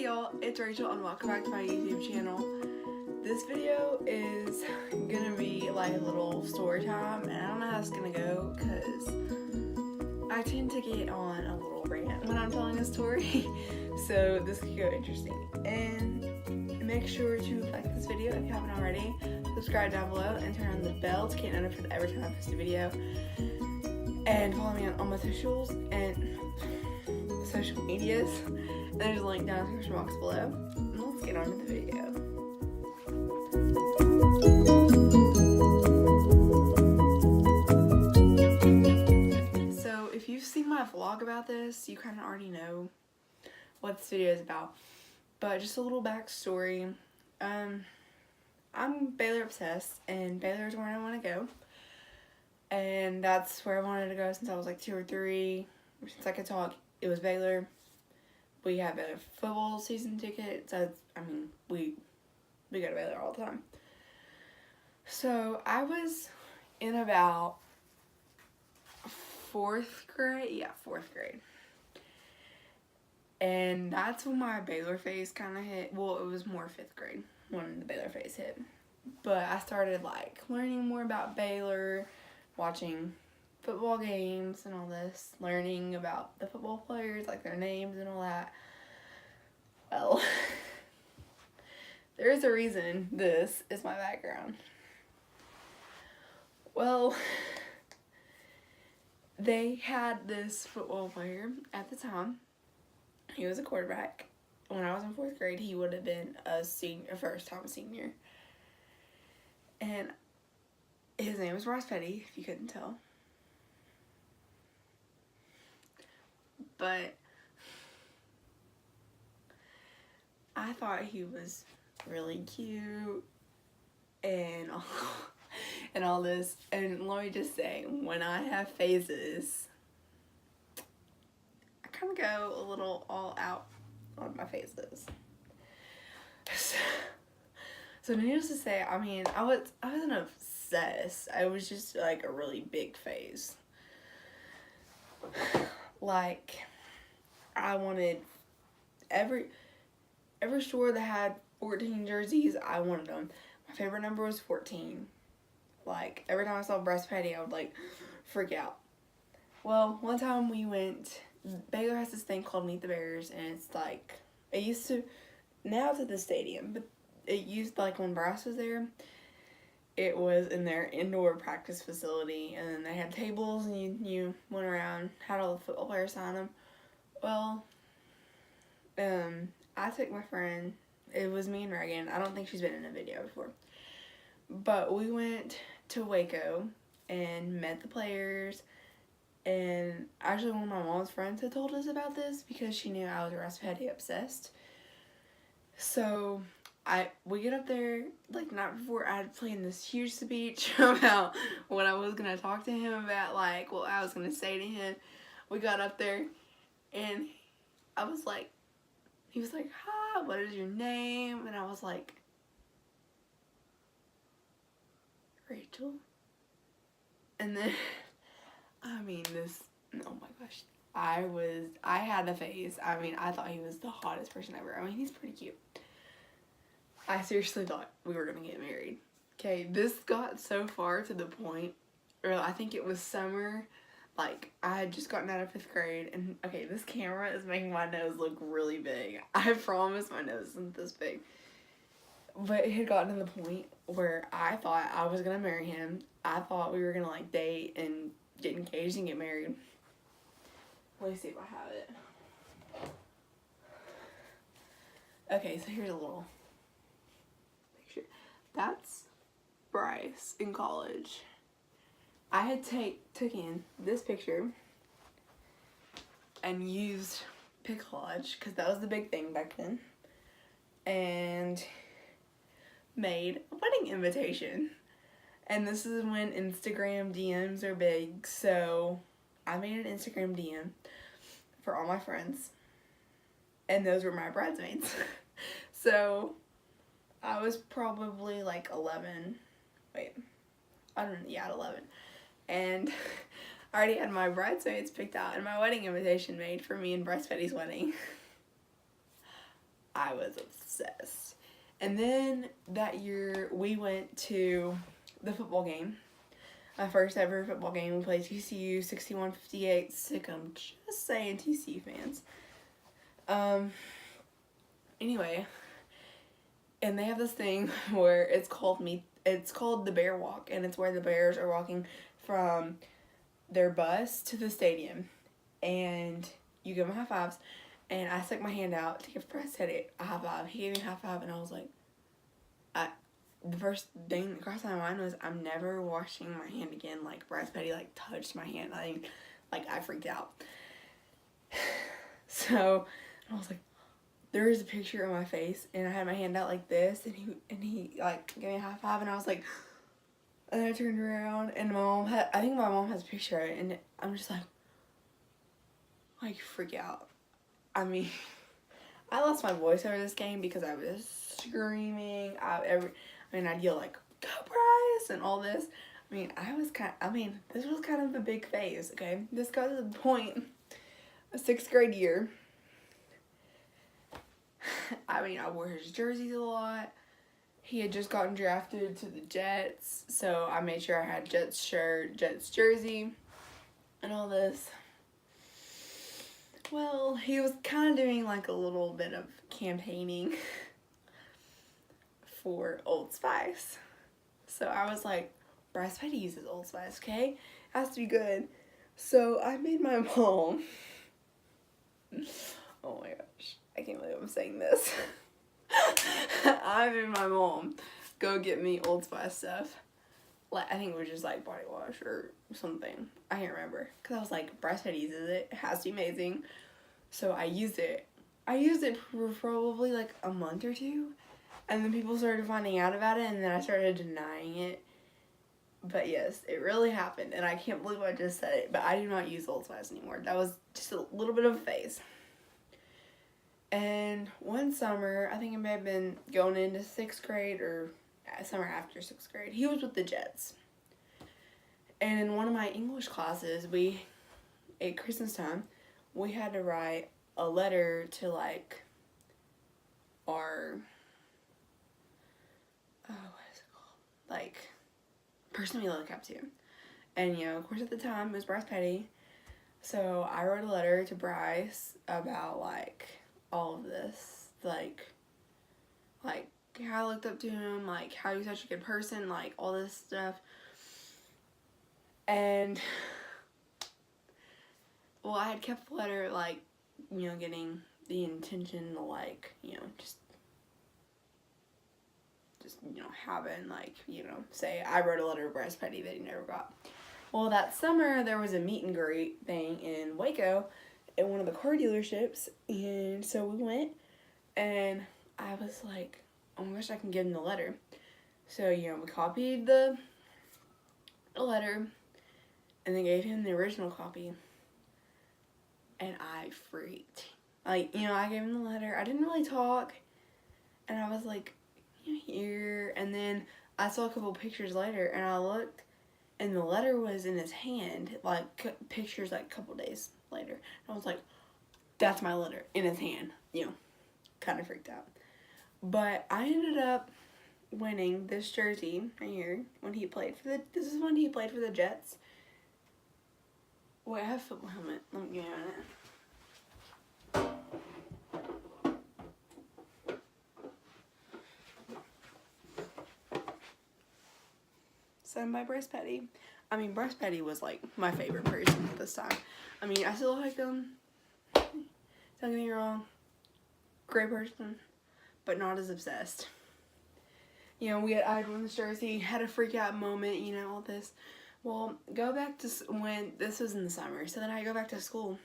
Hey y'all, it's Rachel and welcome back to my YouTube channel. This video is gonna be like a little story time, and I don't know how it's gonna go because I tend to get on a little rant when I'm telling a story. So this could go interesting. And make sure to like this video if you haven't already, subscribe down below, and turn on the bell to get notified every time I post a video. And follow me on all my socials and social medias. And there's a link down in the description box below. And let's get on with the video. So if you've seen my vlog about this, you kind of already know what this video is about. But just a little backstory. I'm Baylor obsessed, and Baylor is where I want to go. And that's where I wanted to go since I was like 2 or 3. Since I could talk, it was Baylor. We have a football season ticket, so I mean, we go to Baylor all the time. So I was in about 4th grade, yeah, 4th grade. And that's when my Baylor phase kind of hit. Well, it was more 5th grade when the Baylor phase hit. But I started like learning more about Baylor, watching football games and all this, learning about the football players, like their names and all that. Well, there is a reason this is my background. Well, they had this football player at the time. He was a quarterback. When I was in 4th grade, he would have been a first-time senior. And his name was Racheal, if you couldn't tell. But I thought he was really cute and all this. And let me just say, when I have phases, I kind of go a little all out on my phases. So needless to say, I mean, I wasn't obsessed. I was just like a really big phase. Like, I wanted every store that had 14 jerseys, I wanted them. My favorite number was 14. Like, every time I saw breast patty, I would like freak out. Well, one time we went, Baylor has this thing called Meet the Bears, and it's like, it used to, now it's at the stadium, but it used, like, when Bryce was there, it was in their indoor practice facility, and then they had tables, and you went around, had all the football players sign them. Well, I took my friend, it was me and Reagan. I don't think she's been in a video before, but we went to Waco and met the players. And actually, one of my mom's friends had told us about this because she knew I was Racheal obsessed. So we get up there, like, the night before, I had planned this huge speech about what I was going to talk to him about, like, what I was going to say to him. We got up there, and I was like, he was like, hi, what is your name? And I was like, Rachel. And then, I mean, oh my gosh, I had a phase. I mean, I thought he was the hottest person ever. I mean, he's pretty cute. I seriously thought we were gonna get married. Okay, this got so far to the point, or I think it was summer, like, I had just gotten out of 5th grade, and, okay, this camera is making my nose look really big. I promise my nose isn't this big. But it had gotten to the point where I thought I was gonna marry him. I thought we were gonna, like, date and get engaged and get married. Let me see if I have it. Okay, so here's a little picture. That's Bryce in college. I had taken this picture and used Pixelage, because that was the big thing back then, and made a wedding invitation. And this is when Instagram DMs are big, so I made an Instagram DM for all my friends, and those were my bridesmaids. So I was probably like 11. Wait, I don't know. Yeah, 11. And I already had my bridesmaids picked out and my wedding invitation made for me and Bryce Petty's wedding. I was obsessed. And then that year, we went to the football game. My first ever football game. We played TCU 61-58. Sick 'em. Just saying, TCU fans. Anyway, and they have this thing where it's called the Bear Walk, and it's where the Bears are walking from their bus to the stadium, and you give them high fives, and I stuck my hand out to give Bryce Teddy a high five. He gave me a high five, and I was like, the first thing that crossed my mind was, I'm never washing my hand again. Like, Bryce Petty, like, touched my hand. I freaked out. So, I was like, there is a picture of my face, and I had my hand out like this, and he like, gave me a high five, and I was like, and then I turned around, and I think my mom has a picture of it, and I'm just like, freak out. I mean, I lost my voice over this game because I was screaming. I'd yell like, "Go Bryce!" and all this. This was kind of a big phase, okay? This got to the point of 6th grade year. I wore his jerseys a lot. He had just gotten drafted to the Jets, so I made sure I had Jets shirt, Jets jersey, and all this. Well, he was kind of doing like a little bit of campaigning for Old Spice. So I was like, Bryce Petty uses Old Spice, okay? Has to be good. So I made my mom. Oh my gosh. I can't believe I'm saying this. I made my mom go get me Old Spice stuff. I think it was just like body wash or something. I can't remember. Because I was like, Bryce Petty uses it. It has to be amazing. So I used it. I used it for probably like a month or two. And then people started finding out about it, and then I started denying it. But yes, it really happened, and I can't believe I just said it, but I do not use Old Spice anymore. That was just a little bit of a phase. And one summer, I think it may have been going into 6th grade or summer after 6th grade, he was with the Jets. And in one of my English classes, at Christmas time, we had to write a letter to like our what is it called? Like, person we look up to. And, of course, at the time, it was Bryce Petty. So I wrote a letter to Bryce about, like, all of this. Like, how I looked up to him, like, how he was such a good person, like, all this stuff. And, well, I had kept the letter, like, getting the intention to, like, just having, like, say I wrote a letter to Bryce Petty that he never got. Well, that summer, there was a meet and greet thing in Waco at one of the car dealerships, and so we went, and I was like, oh my gosh, I can give him the letter. So, we copied the letter, and then gave him the original copy, and I freaked. Like, I gave him the letter, I didn't really talk, and I was like, here, and then I saw a couple pictures later, and I looked, and the letter was in his hand, like, pictures, like, a couple days later. I was like, that's my letter, in his hand, kind of freaked out. But I ended up winning this jersey right here, this is when he played for the Jets. Wait, I have a football helmet, let me give you a minute. Signed by Bryce Petty. Bryce Petty was, like, my favorite person at this time. I still like him. Don't get me wrong. Great person. But not as obsessed. I had won this jersey, had a freak out moment, all this. Well, go back to when this was in the summer. So then I go back to school.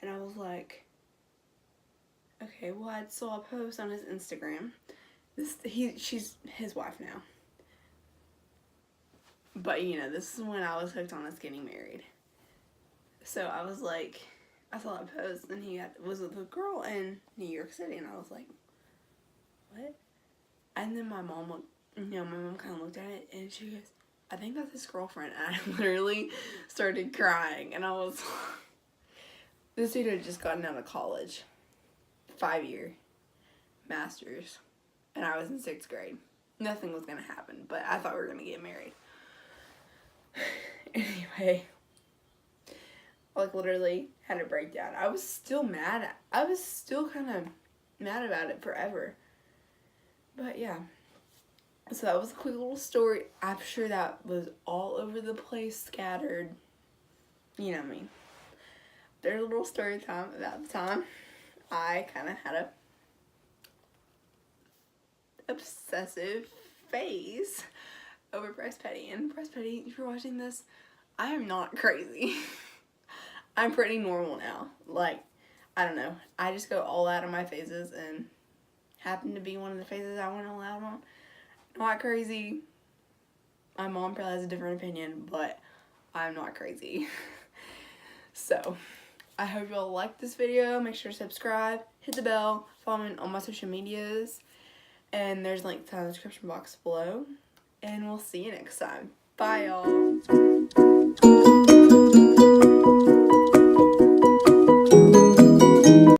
And I was like, okay, well, I saw a post on his Instagram. She's his wife now. But, this is when I was hooked on us getting married. So I was like, I saw that post, and he was with a girl in New York City, and I was like, what? And then my mom kind of looked at it, and she goes, I think that's his girlfriend. And I literally started crying, and I was, this dude had just gotten out of college, 5 year. master's and I was in 6th grade. Nothing was going to happen, but I thought we were going to get married. Anyway, like literally had a breakdown. I was still mad. I was still kind of mad about it forever. But yeah. So that was a quick little story. I'm sure that was all over the place, scattered. You know what I mean. There's a little story time about the time I kind of had a obsessive phase over breast petty. And breast petty, if you're watching this, I am not crazy. I'm pretty normal now. Like, I don't know. I just go all out on my phases, and happened to be one of the phases I went all out on. Not crazy. My mom probably has a different opinion, but I'm not crazy. So, I hope y'all liked this video. Make sure to subscribe, hit the bell, follow me on my social medias, and there's links in the description box below. And we'll see you next time. Bye, y'all.